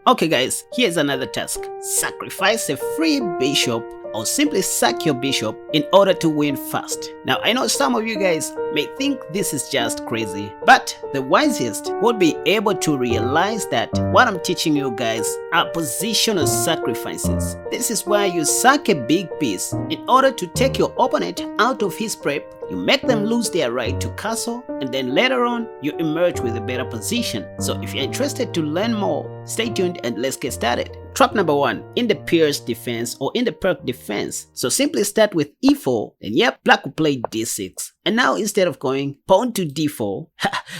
Okay guys, here's another task. Sacrifice a free bishop or simply sack your bishop in order to win fast. Now I know some of you guys may think this is just crazy, but the wisest would be able to realize that what I'm teaching you guys are positional sacrifices. This is where you sack a big piece in order to take your opponent out of his prep. You make them lose their right to castle, and then later on you emerge with a better position. So if you're interested to learn more, stay tuned and let's get started. Trap number 1, in the pierce defense or in the perk defense. So simply start with e4, and yep, black will play d6. And now instead of going pawn to d4,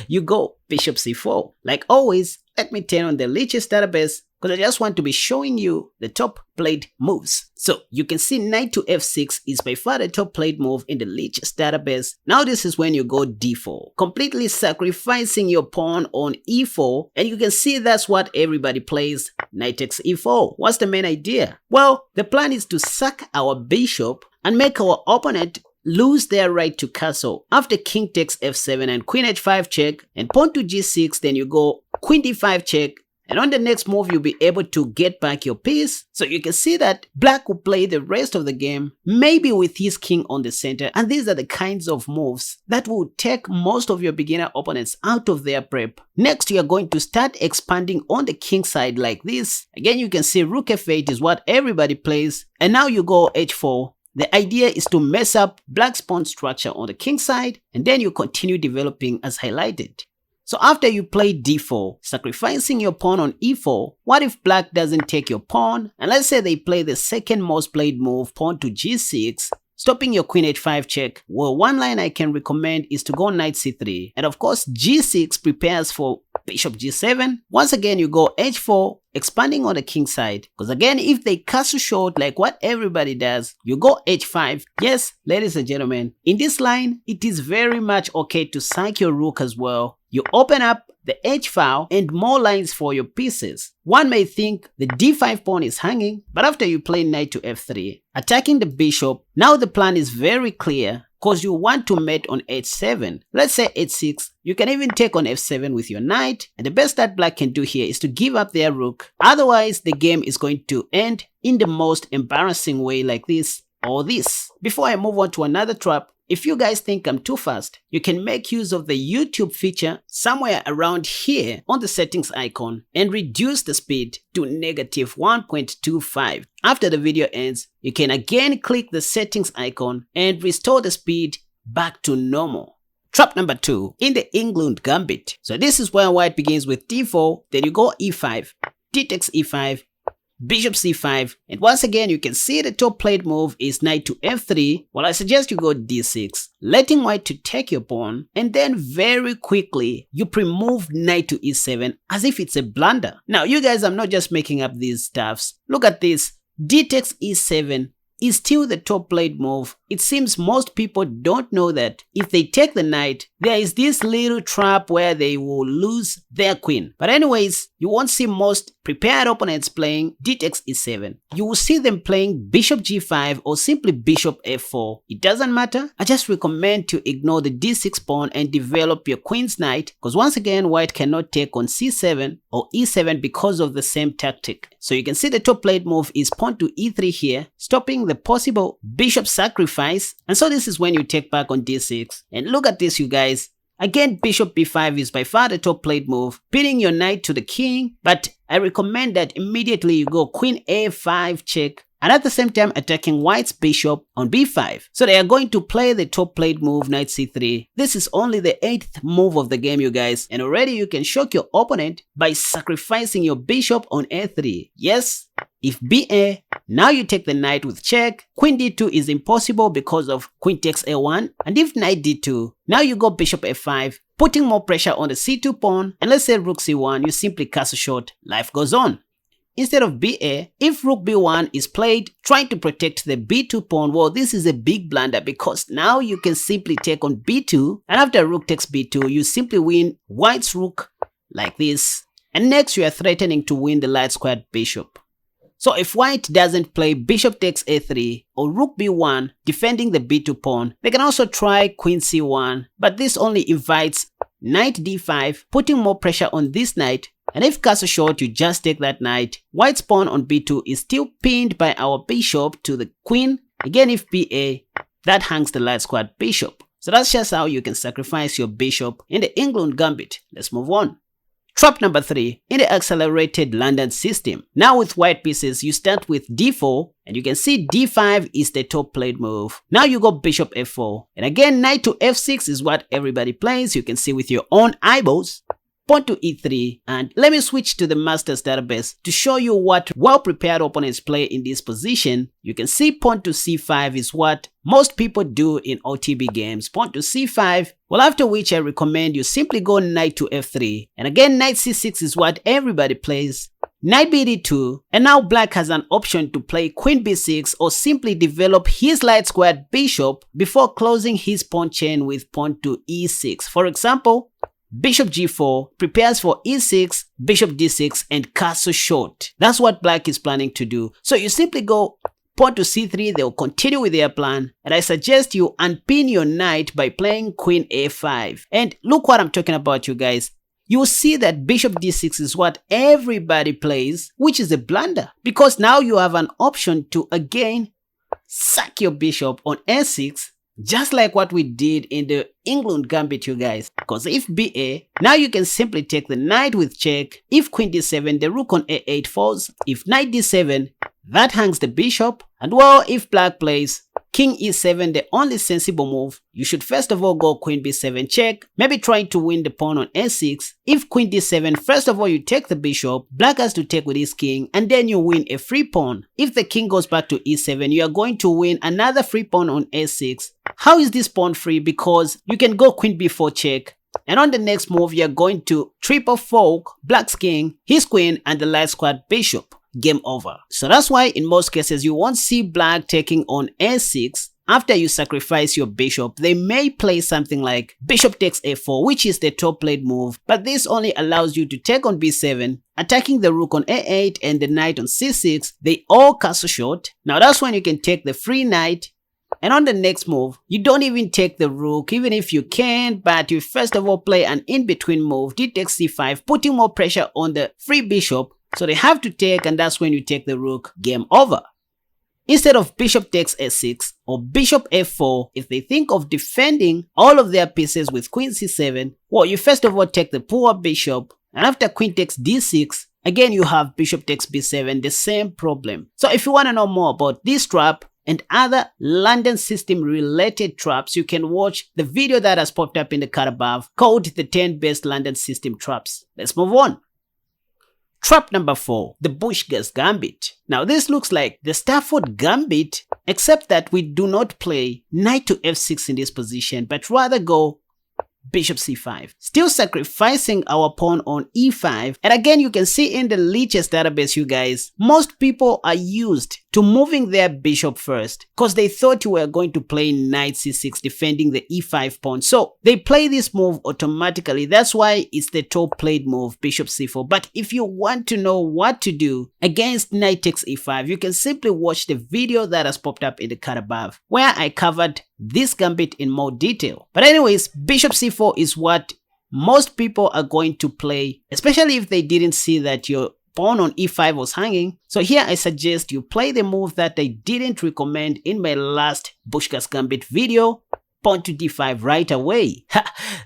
you go bishop c4. Like always, let me turn on the Lichess database because I just want to be showing you the top played moves. So you can see knight to f6 is by far the top played move in the Lichess database. Now this is when you go d4, completely sacrificing your pawn on e4, and you can see that's what everybody plays, knight takes e4. What's the main idea? Well, the plan is to sack our bishop and make our opponent lose their right to castle. After king takes f7 and queen h5 check and pawn to g6, then you go queen d5 check. And on the next move, you'll be able to get back your piece. So you can see that black will play the rest of the game, maybe with his king on the center. And these are the kinds of moves that will take most of your beginner opponents out of their prep. Next, you are going to start expanding on the king side like this. Again, you can see rook f8 is what everybody plays. And now you go h4. The idea is to mess up black's pawn structure on the king side, and then you continue developing as highlighted. So after you play d4, sacrificing your pawn on e4, what if black doesn't take your pawn? And let's say they play the second most played move, pawn to g6, stopping your queen h5 check. Well, one line I can recommend is to go knight c3. And of course, g6 prepares for bishop g7. Once again, you go h4, expanding on the king side. Because again, if they castle short like what everybody does, you go h5. Yes, ladies and gentlemen, in this line, it is very much okay to sack your rook as well. You open up the h file and more lines for your pieces. One may think the d5 pawn is hanging, but after you play knight to f3, attacking the bishop, now the plan is very clear because you want to mate on h7. Let's say h6, you can even take on f7 with your knight, and the best that black can do here is to give up their rook. Otherwise, the game is going to end in the most embarrassing way like this or this. Before I move on to another trap, if you guys think I'm too fast, you can make use of the YouTube feature somewhere around here on the settings icon and reduce the speed to -1.25. After the video ends, you can again click the settings icon and restore the speed back to normal. Trap number 2, in the England gambit. So this is where white begins with d4, then you go e5, d takes e5, bishop c5, and once again you can see the top played move is knight to f3. Well, I suggest you go d6, letting white to take your pawn, and then very quickly you pre-move knight to e7 as if it's a blunder. Now you guys, I'm not just making up these stuffs. Look at this, d takes e7 is still the top played move. It seems most people don't know that if they take the knight, there is this little trap where they will lose their queen. But anyways, you won't see most prepared opponents playing d takes e7. You will see them playing bishop g5 or simply bishop f4. It doesn't matter. I just recommend to ignore the d6 pawn and develop your queen's knight, because once again, white cannot take on c7 or e7 because of the same tactic. So you can see the top played move is pawn to e3 here, stopping the possible bishop sacrifice. And so this is when you take back on d6. And look at this, you guys. Again, bishop b5 is by far the top played move, pinning your knight to the king, but I recommend that immediately you go queen a5 check, and at the same time attacking white's bishop on b5. So they are going to play the top played move knight c3. This is only the 8th move of the game, you guys, and already you can shock your opponent by sacrificing your bishop on a3. Yes, if ba, now you take the knight with check. Queen d2 is impossible because of queen takes a1, and if knight d2, now you go bishop f5, putting more pressure on the c2 pawn, and let's say rook c1, you simply castle short, life goes on. Instead of ba, if rook b1 is played, trying to protect the b2 pawn, well, this is a big blunder because now you can simply take on b2, and after rook takes b2, you simply win white's rook like this, and next you are threatening to win the light squared bishop. So if white doesn't play bishop takes a3 or rook b1 defending the b2 pawn, they can also try queen c1, but this only invites knight d5, putting more pressure on this knight And if castle short, you just take that knight. White's pawn on b2 is still pinned by our bishop to the queen. Again, if ba, that hangs the light squared bishop. So that's just how you can sacrifice your bishop in the England gambit. Let's move on. Trap number 3 in the accelerated London system. Now with white pieces, you start with d4 and you can see d5 is the top played move. Now you go bishop f4 and again knight to f6 is what everybody plays. You can see with your own eyeballs. Pawn to e3, and let me switch to the Masters Database to show you what well-prepared opponents play in this position. You can see pawn to c5 is what most people do in OTB games. Pawn to c5, well, after which I recommend you simply go knight to f3, and again knight c6 is what everybody plays. Knight bd2, and now black has an option to play queen b6 or simply develop his light squared bishop before closing his pawn chain with pawn to e6. For example, bishop g4 prepares for e6, bishop d6, and castle short. That's what black is planning to do. So you simply go pawn to c3, they'll continue with their plan. And I suggest you unpin your knight by playing queen a5. And look what I'm talking about, you guys. You will see that bishop d6 is what everybody plays, which is a blunder. Because now you have an option to again sack your bishop on a6. Just like what we did in the England gambit, you guys. Because if ba, now you can simply take the knight with check. If queen d7, the rook on a8 falls. If knight d7, that hangs the bishop. And well, if black plays king e7, the only sensible move, you should first of all go queen b7 check, maybe trying to win the pawn on a6. If queen d7, first of all you take the bishop, black has to take with his king, and then you win a free pawn. If the king goes back to e7, you are going to win another free pawn on a6. How is this pawn free? Because you can go queen b4 check, and on the next move you are going to triple fork black's king, his queen, and the light squared bishop. Game over. So that's why in most cases you won't see black taking on a6. After you sacrifice your bishop, they may play something like bishop takes a4, which is the top played move, but this only allows you to take on b7, attacking the rook on a8 and the knight on c6. They all castle short. Now that's when you can take the free knight, and on the next move, you don't even take the rook, even if you can, but you first of all play an in-between move, d takes c5, putting more pressure on the free bishop. So they have to take, and that's when you take the rook. Game over. Instead of bishop takes a6 or bishop f4, if they think of defending all of their pieces with queen c7, well, you first of all take the poor bishop, and after queen takes d6, again you have bishop takes b7, the same problem. So if you want to know more about this trap and other London system related traps, you can watch the video that has popped up in the card above called the 10 best London system traps. Let's move on. Trap number 4, the Bushgas Gambit. Now this looks like the Stafford Gambit, except that we do not play knight to f6 in this position, but rather go bishop c5, still sacrificing our pawn on e5. And again, you can see in the Lichess database, you guys, most people are used to moving their bishop first because they thought you were going to play knight c6 defending the e5 pawn. So they play this move automatically. That's why it's the top played move, bishop c4. But if you want to know what to do against knight takes e5, you can simply watch the video that has popped up in the card above where I covered this gambit in more detail. But anyways, bishop c4 is what most people are going to play, especially if they didn't see that your pawn on e5 was hanging. So here I suggest you play the move that I didn't recommend in my last Bushgas Gambit video, pawn to d5 right away.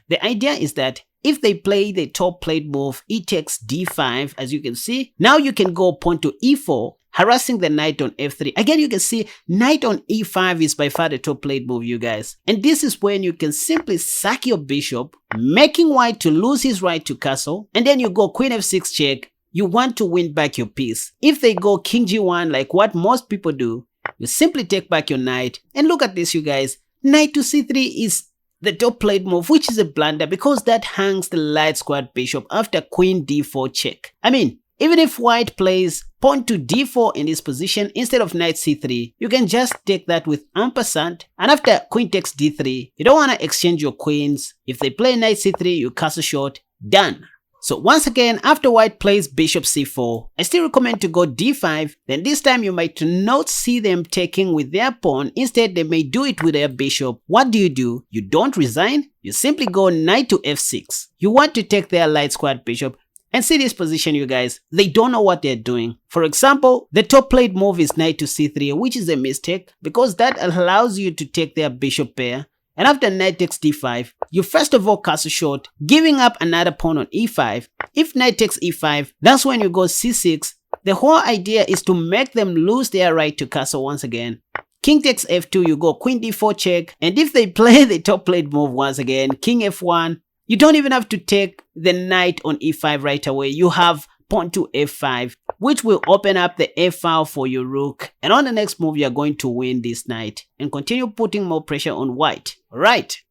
The idea is that if they play the top played move, e takes d5, as you can see, now you can go pawn to e4, harassing the knight on f3. Again, you can see knight on e5 is by far the top played move, you guys. And this is when you can simply sack your bishop, making white to lose his right to castle, and then you go queen f6 check. You want to win back your piece. If they go king g1 like what most people do, you simply take back your knight. And look at this, you guys. Knight to c3 is the top played move, which is a blunder because that hangs the light squared bishop after queen d4 check. I mean, even if white plays pawn to d4 in this position instead of knight c3, you can just take that with ampersand, and after queen takes d3, you don't want to exchange your queens. If they play knight c3, you castle short, done. So once again, after white plays bishop c4, I still recommend to go d5. Then this time you might not see them taking with their pawn. Instead, they may do it with their bishop. What do? You don't resign. You simply go knight to f6. You want to take their light squared bishop. And see this position, you guys, they don't know what they're doing. For example, the top played move is knight to c3, which is a mistake because that allows you to take their bishop pair. And after knight takes d5, you first of all castle short, giving up another pawn on e5. If knight takes e5, that's when you go c6. The whole idea is to make them lose their right to castle once again. King takes f2, you go queen d4 check. And if they play the top played move once again, king f1, you don't even have to take the knight on e5 right away. You have pawn to f5, which will open up the f file for your rook. And on the next move, you're going to win this knight and continue putting more pressure on white. Alright.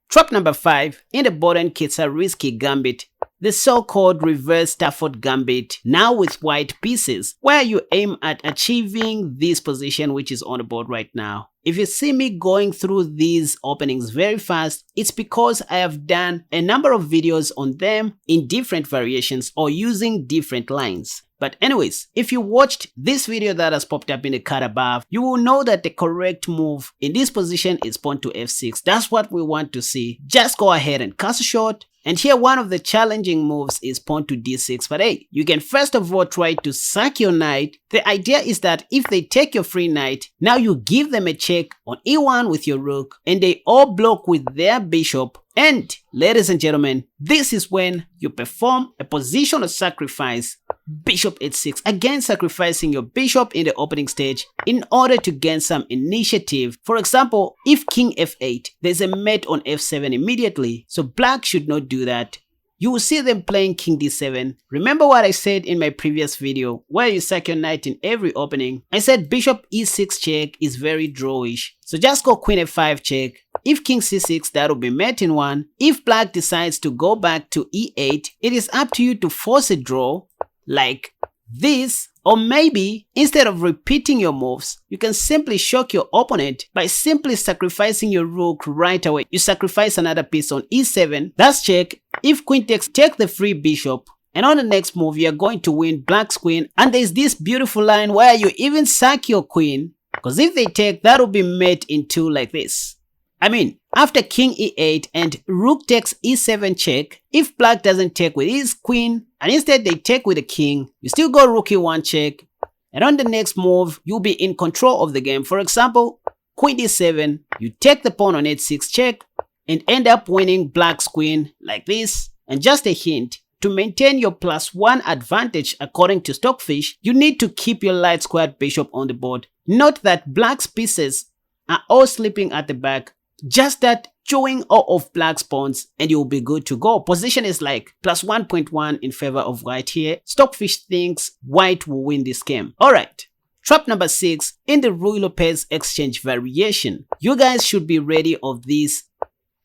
Trap number 5 in the Boden Kitsa-Risky Gambit, the so-called reverse Stafford Gambit, now with white pieces, where you aim at achieving this position which is on the board right now. If you see me going through these openings very fast, it's because I have done a number of videos on them in different variations or using different lines. But anyways, if you watched this video that has popped up in the card above, you will know that the correct move in this position is pawn to f6. That's what we want to see. Just go ahead and castle short. And here one of the challenging moves is pawn to d6. But hey, you can first of all try to sack your knight. The idea is that if they take your free knight, now you give them a check on e1 with your rook, and they all block with their bishop. And ladies and gentlemen, this is when you perform a position of sacrifice, bishop h6, again sacrificing your bishop in the opening stage in order to gain some initiative. For example, if king f8, there's a mate on f7 immediately, so black should not do that. You will see them playing king d7. Remember what I said in my previous video where you sack your knight in every opening? I said bishop e6 check is very drawish, so just go queen f5 check. If king c6, that will be mate in 1. If black decides to go back to e8, it is up to you to force a draw like this. Or maybe instead of repeating your moves, you can simply shock your opponent by simply sacrificing your rook right away. You sacrifice another piece on e7, that's check. If queen takes, take the free bishop. And on the next move, you're going to win black's queen. And there's this beautiful line where you even sack your queen, because if they take, that will be mate in 2 like this. I mean, after king e8 and rook takes e7 check, if black doesn't take with his queen and instead they take with the king, you still go rook e1 check, and on the next move, you'll be in control of the game. For example, queen d7, you take the pawn on h6 check and end up winning black's queen like this. And just a hint, to maintain your +1 advantage according to Stockfish, you need to keep your light squared bishop on the board. Note that black's pieces are all sleeping at the back. Just that showing all of black's pawns and you'll be good to go. Position is like +1.1 in favor of white here. Stockfish thinks white will win this game. Alright. Trap number 6 in the Ruy Lopez exchange variation. You guys should be ready of this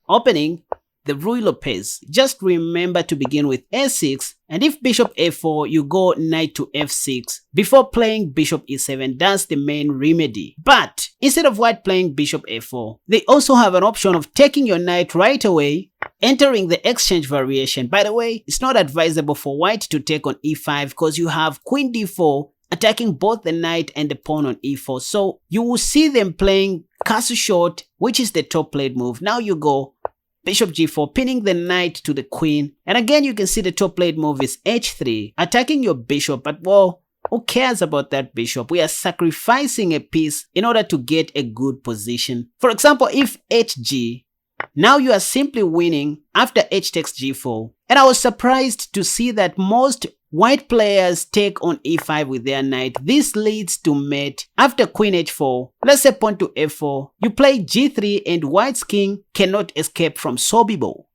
opening, the Ruy Lopez. Just remember to begin with a6, and if bishop a4, you go knight to f6 before playing bishop e7. That's the main remedy. But instead of white playing bishop a4, they also have an option of taking your knight right away, entering the exchange variation. By the way, it's not advisable for white to take on e5 because you have queen d4 attacking both the knight and the pawn on e4. So you will see them playing castle short, which is the top played move. Now you go bishop g4, pinning the knight to the queen. And again, you can see the top played move is h3, attacking your bishop. But well, who cares about that bishop? We are sacrificing a piece in order to get a good position. For example, if hg, now you are simply winning after h takes g4. And I was surprised to see that most white players take on e5 with their knight. This leads to mate. After queen h4, let's say pawn to f4, you play g3 and white's king cannot escape from Sobibo.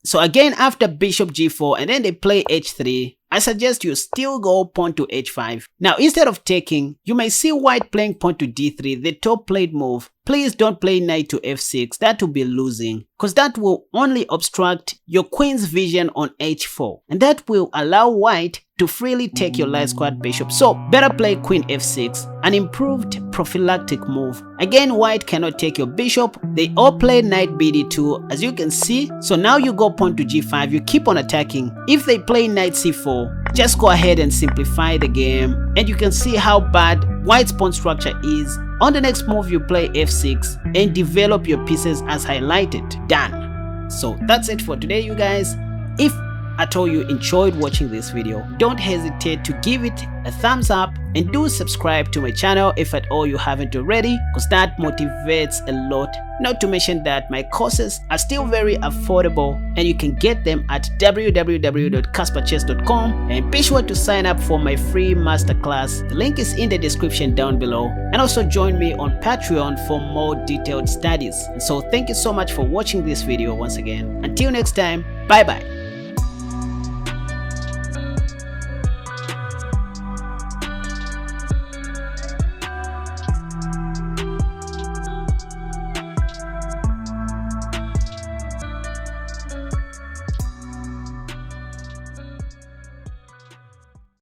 So again, after bishop g4 and then they play h3, I suggest you still go pawn to h5. Now instead of taking, you may see white playing pawn to d3, the top played move. Please don't play knight to f6, that will be losing, because that will only obstruct your queen's vision on h4, and that will allow white to freely take your light squared bishop. So better play queen f6, an improved prophylactic move. Again, white cannot take your bishop. They all play knight bd2 as you can see. So now you go pawn to g5, you keep on attacking. If they play knight c4, just go ahead and simplify the game, and you can see how bad white's pawn structure is. On the next move, you play f6 and develop your pieces as highlighted. Done. So that's it for today, you guys. If at all you enjoyed watching this video, don't hesitate to give it a thumbs up and do subscribe to my channel if at all you haven't already, because that motivates a lot. Not to mention that my courses are still very affordable and you can get them at www.casperchess.com, and be sure to sign up for my free masterclass. The link is in the description down below, and also join me on Patreon for more detailed studies. And so thank you so much for watching this video once again. Until next time, bye bye.